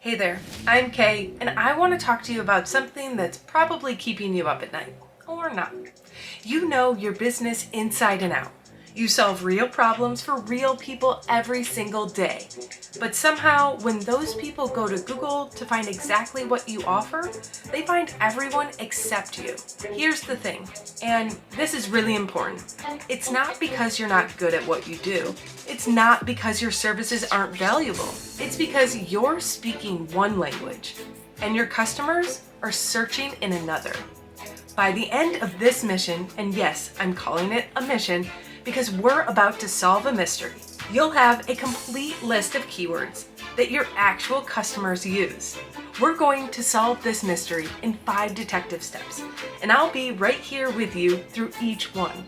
Hey there, I'm Kay, and I want to talk to you about something that's probably keeping you up at night, or not. You know your business inside and out. You solve real problems for real people every single day. But somehow, when those people go to Google to find exactly what you offer, they find everyone except you. Here's the thing, and this is really important. It's not because you're not good at what you do. It's not because your services aren't valuable. It's because you're speaking one language, and your customers are searching in another. By the end of this mission, and yes, I'm calling it a mission, because we're about to solve a mystery, you'll have a complete list of keywords that your actual customers use. We're going to solve this mystery in 5 detective steps, and I'll be right here with you through each one.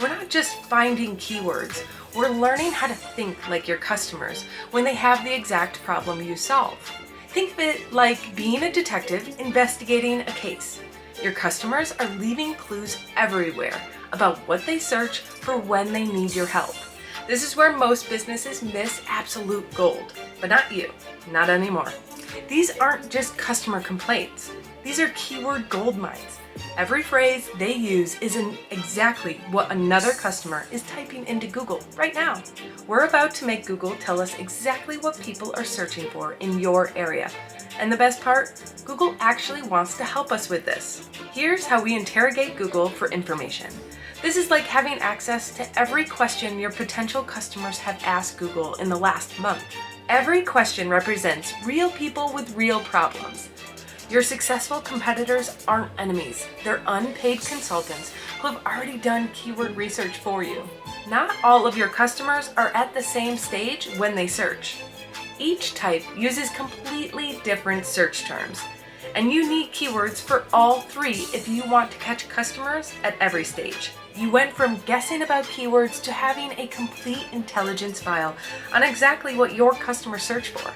We're not just finding keywords, we're learning how to think like your customers when they have the exact problem you solve. Think of it like being a detective investigating a case. Your customers are leaving clues everywhere about what they search for when they need your help. This is where most businesses miss absolute gold, but not you, not anymore. These aren't just customer complaints. These are keyword gold mines. Every phrase they use isn't exactly what another customer is typing into Google right now. We're about to make Google tell us exactly what people are searching for in your area. And the best part, Google actually wants to help us with this. Here's how we interrogate Google for information. This is like having access to every question your potential customers have asked Google in the last month. Every question represents real people with real problems. Your successful competitors aren't enemies. They're unpaid consultants who have already done keyword research for you. Not all of your customers are at the same stage when they search. Each type uses completely different search terms, and you need keywords for all 3 if you want to catch customers at every stage. You went from guessing about keywords to having a complete intelligence file on exactly what your customers search for.